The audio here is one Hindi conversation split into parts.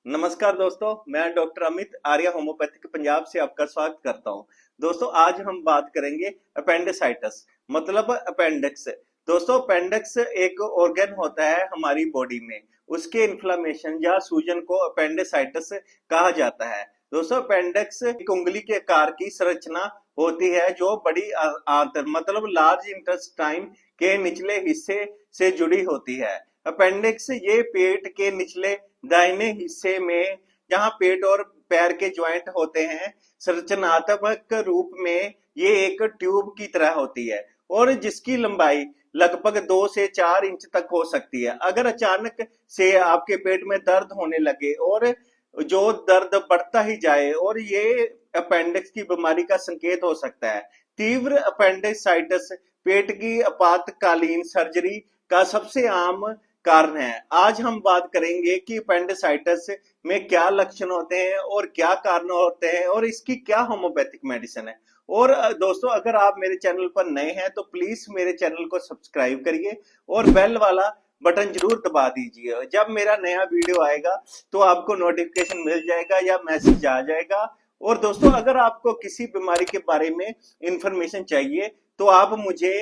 नमस्कार दोस्तों, मैं डॉक्टर अमित आर्या होम्योपैथिक पंजाब से आपका स्वागत करता हूं। दोस्तों, आज हम बात करेंगे अपेंडिसाइटिस मतलब अपेंडिक्स। दोस्तों, अपेंडिक्स एक ऑर्गन होता है हमारी बॉडी में, उसके इन्फ्लामेशन या सूजन को अपेंडिसाइटिस कहा जाता है। दोस्तों, अपेंडिक्स एक उंगली के आकार की संरचना होती है जो बड़ी आंत मतलब लार्ज इंटेस्टाइन के निचले हिस्से से जुड़ी होती है। अपेंडिक्स ये पेट के निचले दाहिने हिस्से में, जहां पेट और पैर के ज्वाइंट होते हैं, संरचनात्मक रूप में ये एक ट्यूब की तरह होती है और जिसकी लंबाई लगभग 2 से 4 इंच तक हो सकती है। अगर अचानक से आपके पेट में दर्द होने लगे और जो दर्द बढ़ता ही जाए और ये अपेंडिक्स की बीमारी का संकेत हो सकता है। तीव्र अपेंडिसाइटिस पेट की आपातकालीन सर्जरी का सबसे आम कारण है। आज हम बात करेंगे कि अपेंडिसाइटिस में क्या लक्षण होते हैं और क्या कारण होते हैं और इसकी क्या होम्योपैथिक मेडिसिन है। और दोस्तों, अगर आप मेरे चैनल पर नए हैं तो प्लीज मेरे चैनल को सब्सक्राइब करिए और बेल वाला बटन जरूर दबा दीजिए। जब मेरा नया वीडियो आएगा तो आपको नोटिफिकेशन मिल जाएगा या मैसेज आ जाएगा। और दोस्तों, अगर आपको किसी बीमारी के बारे में इंफॉर्मेशन चाहिए तो आप मुझे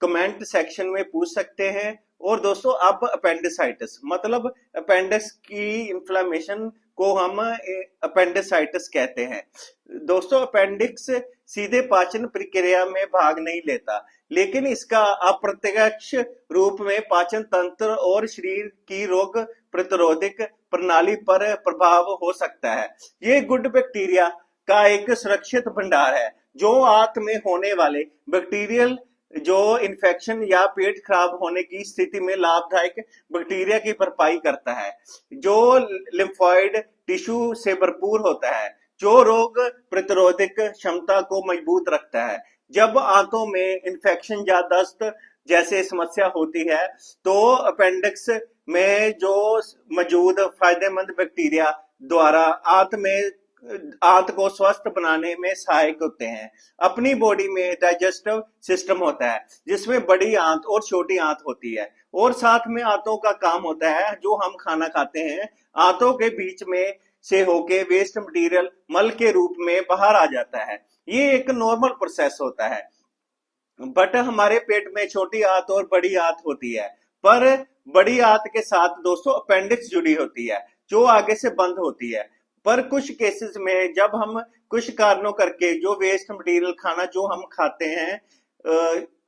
कमेंट सेक्शन में पूछ सकते हैं। और दोस्तों, अब अपेंडिसाइटिस मतलब अपेंडिक्स की इन्फ्लामेशन को हम अपेंडिसाइटिस कहते हैं। दोस्तों, अपेंडिक्स सीधे पाचन प्रक्रिया में भाग नहीं लेता, लेकिन इसका अप्रत्यक्ष रूप में पाचन तंत्र और शरीर की रोग प्रतिरोधक प्रणाली पर प्रभाव हो सकता है। ये गुड बैक्टीरिया का एक सुरक्षित भंडार है जो आंत में होने वाले बैक्टीरियल जो इन्फेक्शन या पेट खराब होने की स्थिति में लाभदायक बैक्टीरिया की भरपाई करता है, जो लिम्फोइड टिश्यू से भरपूर होता है, जो रोग प्रतिरोधक क्षमता को मजबूत रखता है। जब आंतों में इन्फेक्शन या दस्त जैसे समस्या होती है तो अपेंडिक्स में जो मौजूद फायदेमंद बैक्टीरिया द्वारा आंत को स्वस्थ बनाने में सहायक होते हैं। अपनी बॉडी में डाइजेस्टिव सिस्टम होता है जिसमें बड़ी आंत और छोटी आंत होती है और साथ में आंतों का काम होता है जो हम खाना खाते हैं। आंतों के बीच में से होके वेस्ट मटेरियल मल के रूप में बाहर आ जाता है। ये एक नॉर्मल प्रोसेस होता है। बट हमारे पेट में छोटी आंत और बड़ी आंत होती है, पर बड़ी आंत के साथ दोस्तों अपेंडिक्स जुड़ी होती है जो आगे से बंद होती है। पर कुछ केसेस में जब हम कुछ कारणों करके जो वेस्ट मटेरियल खाना जो हम खाते हैं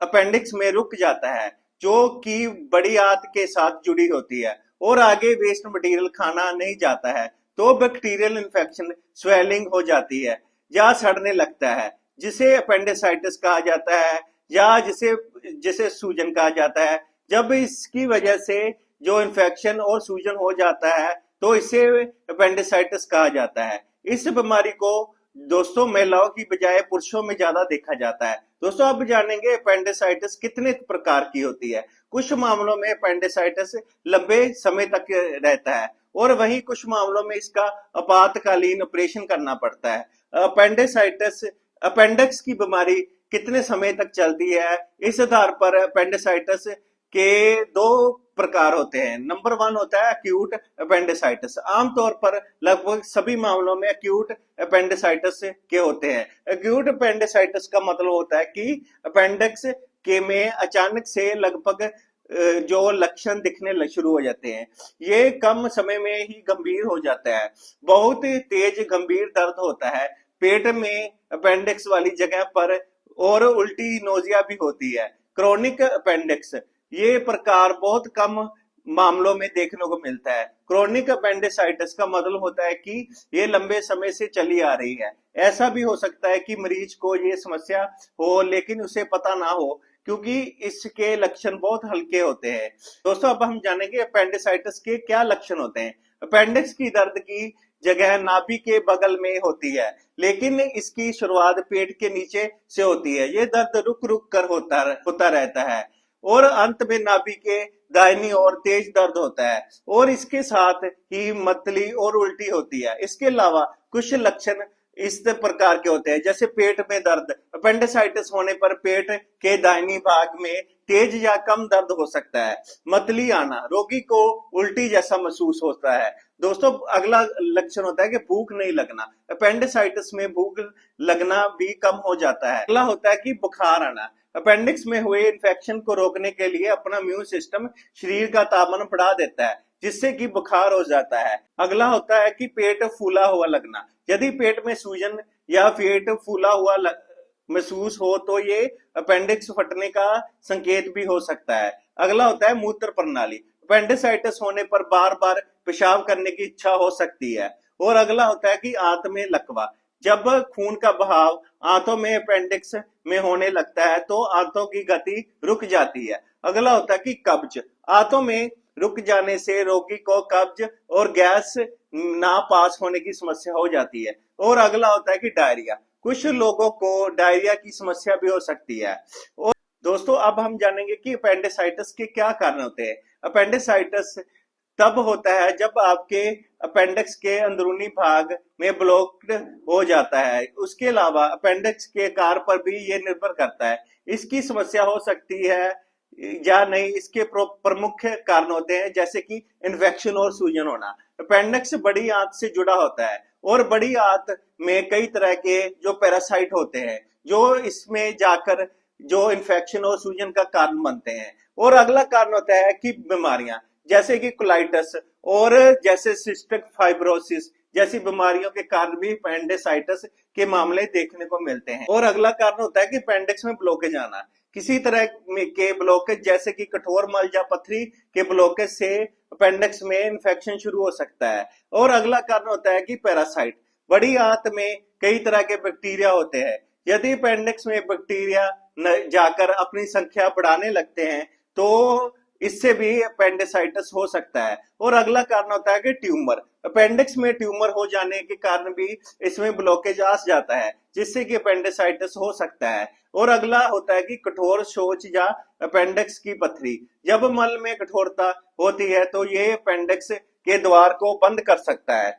अपेंडिक्स में रुक जाता है, जो कि बड़ी आंत के साथ जुड़ी होती है और आगे वेस्ट मटेरियल खाना नहीं जाता है, तो बैक्टीरियल इन्फेक्शन स्वेलिंग हो जाती है या सड़ने लगता है, जिसे अपेंडिसाइटिस कहा जाता है या जिसे जिसे सूजन कहा जाता है। जब इसकी वजह से जो इन्फेक्शन और सूजन हो जाता है तो इसे अपेंडिसाइटिस कहा जाता है। इस बीमारी को दोस्तों महिलाओं की बजाय पुरुषों में ज्यादा देखा जाता है। दोस्तों, अब जानेंगे अपेंडिसाइटिस कितने प्रकार की होती है। कुछ मामलों में अपेंडिसाइटिस लंबे समय तक रहता है और वहीं कुछ मामलों में इसका आपातकालीन ऑपरेशन करना पड़ता है। अपेंडिक्स की बीमारी कितने समय तक चलती है, इस आधार पर अपेंडिसाइटिस के 2 प्रकार होते हैं। नंबर 1 होता है एक्यूट अपेंडिसाइटिस। आमतौर पर लगभग सभी मामलों में एक्यूट अपेंडिसाइटिस के होते हैं। एक्यूट अपेंडिसाइटिस का मतलब होता है कि अपेंडिक्स के में अचानक से लगभग जो लक्षण दिखने शुरू हो जाते हैं। ये कम समय में ही गंभीर हो जाता है। बहुत तेज गंभीर दर्द होता है पेट में अपेंडिक्स वाली जगह पर और उल्टी नोजिया भी होती है। क्रोनिक अपेंडिक्स ये प्रकार बहुत कम मामलों में देखने को मिलता है। क्रोनिक अपेंडिसाइटिस का मतलब होता है कि ये लंबे समय से चली आ रही है। ऐसा भी हो सकता है कि मरीज को ये समस्या हो लेकिन उसे पता ना हो, क्योंकि इसके लक्षण बहुत हल्के होते हैं। दोस्तों, अब हम जानेंगे अपेंडिसाइटिस के क्या लक्षण होते हैं। अपेंडिक्स की दर्द की जगह नाभि के बगल में होती है, लेकिन इसकी शुरुआत पेट के नीचे से होती है। ये दर्द रुक रुक कर होता रहता है और अंत में नाभि के दाहिनी ओर तेज दर्द होता है और इसके साथ ही मतली और उल्टी होती है। इसके अलावा कुछ लक्षण इस प्रकार के होते हैं, जैसे पेट में दर्द। अपेंडिसाइटिस होने पर पेट के दाहिनी भाग में तेज या कम दर्द हो सकता है। मतली आना, रोगी को उल्टी जैसा महसूस होता है। दोस्तों अगला लक्षण होता है कि भूख नहीं लगना। अपेंडिसाइटिस में भूख लगना भी कम हो जाता है। अगला होता है कि बुखार आना। अपेंडिक्स में हुए इन्फेक्शन को रोकने के लिए अपना इम्यून सिस्टम शरीर का तापमान बढ़ा देता है, जिससे कि बुखार हो जाता है। अगला होता है कि पेट फूला हुआ लगना। यदि पेट में सूजन या पेट फूला हुआ महसूस हो तो ये अपेंडिक्स फटने का संकेत भी हो सकता है। अगला होता है मूत्र प्रणाली। अपेंडिसाइटिस होने पर बार बार पेशाब करने की इच्छा हो सकती है। और अगला होता है कि आंत में लकवा। जब खून का बहाव आंतों में अपेंडिक्स में होने लगता है तो आंतों की गति रुक जाती है। अगला होता है कि कब्ज। आंतों में रुक जाने से रोगी को कब्ज और गैस ना पास होने की समस्या हो जाती है। और अगला होता है कि डायरिया। कुछ लोगों को डायरिया की समस्या भी हो सकती है। और दोस्तों अब हम जानेंगे कि अपेंडिसाइटिस के क्या कारण होते हैं। अपेंडिसाइटिस तब होता है जब आपके अपेंडिक्स के अंदरूनी भाग में ब्लॉक्ड हो जाता है। उसके अलावा अपेंडिक्स के आकार पर भी ये निर्भर करता है, इसकी समस्या हो सकती है या नहीं। इसके प्रमुख कारण होते हैं जैसे कि इन्फेक्शन और सूजन होना। अपेंडिक्स बड़ी आंत से जुड़ा होता है और बड़ी आंत में कई तरह के जो पैरासाइट होते हैं जो इसमें जाकर जो इन्फेक्शन और सूजन का कारण बनते हैं। और अगला कारण होता है कि बीमारियां जैसे कि कोलाइटिस और जैसे सिस्टिक फाइब्रोसिस जैसी बीमारियों के कारण भी अपेंडिसाइटिस के मामले देखने को मिलते हैं। और अगला कारण होता है कि अपेंडिक्स में ब्लॉकेज आना। किसी तरह के ब्लॉकेज जैसे कि कठोर मल या पथरी के ब्लॉकेज से अपेंडिक्स में इन्फेक्शन शुरू हो सकता है। और अगला कारण होता है कि पैरासाइट। बड़ी आंत में कई तरह के बैक्टीरिया होते हैं। यदि अपेंडिक्स में बैक्टीरिया जाकर अपनी संख्या बढ़ाने लगते हैं तो इससे भी अपेंडिसाइटिस हो सकता है। और अगला कारण होता है कि ट्यूमर। अपेंडिक्स में ट्यूमर हो जाने के कारण भी इसमें ब्लॉकेज आ जाता है, जिससे कि अपेंडिसाइटिस हो सकता है। और अगला होता है कि कठोर शौच या अपेंडिक्स की पथरी। जब मल में कठोरता होती है तो ये अपेंडिक्स के द्वार को बंद कर सकता है।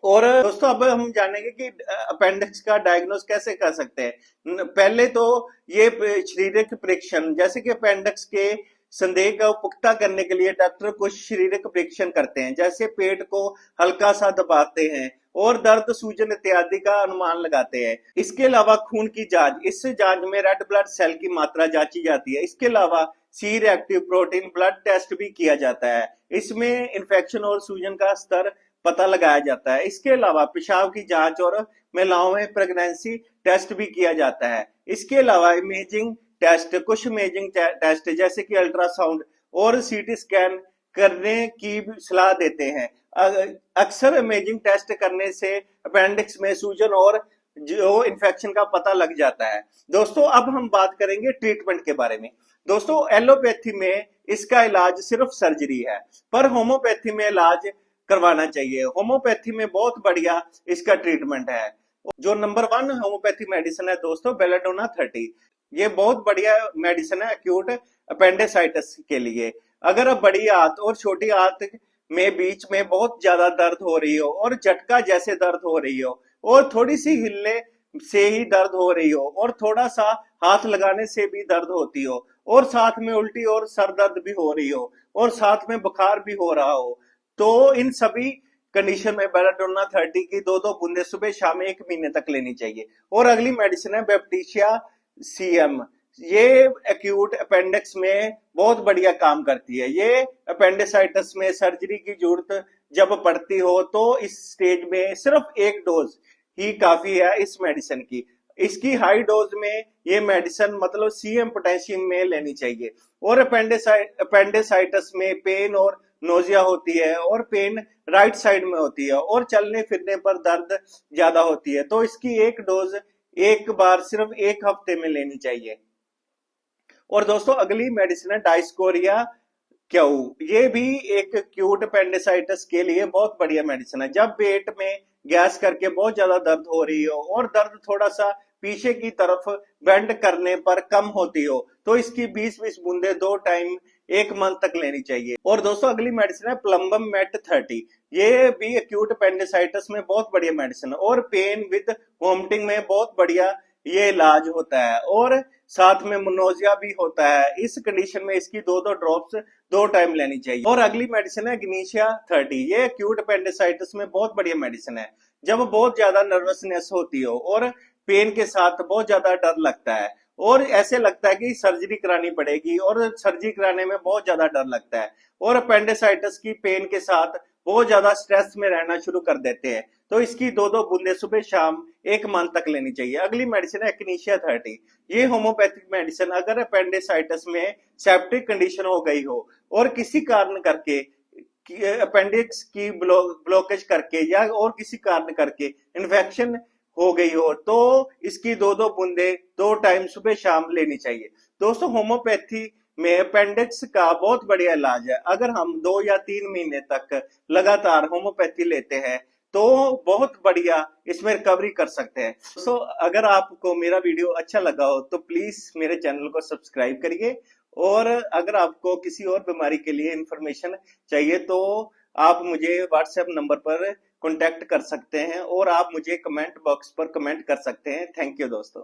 और दोस्तों अब हम जानेंगे कि अपेंडिक्स का डायग्नोस कैसे कर सकते हैं। पहले तो ये शारीरिक परीक्षण जैसे कि अपेंडिक्स के संदेह को पुख्ता करने के लिए डॉक्टर कुछ शारीरिक परीक्षण करते हैं, जैसे पेट को हल्का सा दबाते हैं और दर्द सूजन इत्यादि का अनुमान लगाते हैं। इसके अलावा खून की जांच, इस जांच में रेड ब्लड सेल की मात्रा जांची जाती है। इसके अलावा C reactive protein blood test भी किया जाता है। इसमें इन्फेक्शन और सूजन का स्तर पता लगाया जाता है। इसके अलावा पेशाब की जांच और महिलाओं में प्रेगनेंसी टेस्ट भी किया जाता है। इसके अलावा इमेजिंग टेस्ट, कुछ इमेजिंग टेस्ट जैसे कि अल्ट्रासाउंड और सीटी स्कैन करने की सलाह देते हैं। अक्सर इमेजिंग टेस्ट करने से अपेंडिक्स में सूजन और जो इन्फेक्शन का पता लग जाता है। दोस्तों अब हम बात करेंगे ट्रीटमेंट के बारे में। दोस्तों एलोपैथी में इसका इलाज सिर्फ सर्जरी है, पर होम्योपैथी में इलाज करवाना चाहिए। होम्योपैथी में बहुत बढ़िया इसका ट्रीटमेंट है। जो नंबर 1 होम्योपैथी मेडिसिन है दोस्तों, बेलाडोना 30। ये बहुत बढ़िया मेडिसिन है एक्यूट अपेंडिसाइटिस के लिए। अगर अब बड़ी आंत और छोटी आंत में बीच में बहुत ज्यादा दर्द हो रही हो और झटका जैसे दर्द हो रही हो और थोड़ी सी हिलने से ही दर्द हो रही हो और थोड़ा सा हाथ लगाने से भी दर्द होती हो और साथ में उल्टी और सर दर्द भी हो रही हो और साथ में बुखार भी हो रहा हो, तो इन सभी कंडीशन में बेलाडोना 30 की 2-2 बूंदे सुबह शाम 1 महीने तक लेनी चाहिए। और अगली मेडिसिन है बैप्टिशिया सीएम। ये एक्यूट अपेंडिक्स में बहुत बढ़िया काम करती है। ये अपेंडिसाइटिस में सर्जरी की जरूरत जब पड़ती हो तो इस स्टेज में सिर्फ 1 डोज ही काफी है इस मेडिसिन की। इसकी हाई डोज में ये मेडिसिन मतलब सीएम पोटेशियम में लेनी चाहिए। और अपेंडिसाइटिस में पेन और नोजिया होती है और पेन राइट साइड में होती है और चलने फिरने पर दर्द ज्यादा होती है, तो इसकी 1 डोज एक बार सिर्फ 1 हफ्ते में लेनी चाहिए। और दोस्तों अगली मेडिसिन है डाइस्कोरिया क्यू। ये भी एक एक्यूट अपेंडिसाइटिस के लिए बहुत बढ़िया मेडिसिन है। जब पेट में गैस करके बहुत ज्यादा दर्द हो रही हो और दर्द थोड़ा सा पीछे की तरफ बेंड करने पर कम होती हो तो इसकी 20-20 बूंदे 2 टाइम 1 मंथ तक लेनी चाहिए। और दोस्तों अगली मेडिसिन है प्लम्बम मेट 30। ये भी एक्यूट अपेंडिसाइटिस में बहुत बढ़िया मेडिसिन है और पेन विद वोमिटिंग में बहुत बढ़िया ये इलाज होता है, और साथ में मोनोजिया भी होता है। इस कंडीशन में इसकी 2-2 ड्रॉप्स 2 टाइम लेनी चाहिए। और अगली मेडिसिन है गिनीशिया 30। ये एक्यूट अपेंडिसाइटिस में बहुत बढ़िया मेडिसिन है। जब बहुत ज्यादा नर्वसनेस होती हो और पेन के साथ बहुत ज्यादा डर लगता है और ऐसे लगता है कि सर्जरी करानी पड़ेगी, और सर्जरी कराने में बहुत ज्यादा डर लगता है, और अपेंडिसाइटिस की पेन के साथ बहुत ज्यादा स्ट्रेस में रहना शुरू कर देते हैं, तो इसकी 2-2 बूंदे सुबह शाम 1 मंथ तक लेनी चाहिए। अगली मेडिसिन है किनीशिया 30। ये होम्योपैथिक मेडिसिन अगर अपेंडिसाइटिस में सेप्टिक कंडीशन हो गई हो और किसी कारण करके अपेंडिक्स की ब्लॉकेज करके या और किसी कारण करके इन्फेक्शन हो गई हो, तो इसकी 2-2 बूंदे 2 टाइम सुबह शाम लेनी चाहिए। दोस्तों, होम्योपैथी में अपेंडिक्स का बहुत बढ़िया इलाज है। अगर हम 2 या 3 महीने तक लगातार होम्योपैथी लेते हैं तो बहुत बढ़िया इसमें रिकवरी कर सकते हैं। सो अगर आपको मेरा वीडियो अच्छा लगा हो तो प्लीज मेरे चैनल को सब्सक्राइब करिए, और अगर आपको किसी और बीमारी के लिए इंफॉर्मेशन चाहिए तो आप मुझे व्हाट्सएप नंबर पर कांटेक्ट कर सकते हैं, और आप मुझे कमेंट बॉक्स पर कमेंट कर सकते हैं। थैंक यू दोस्तों।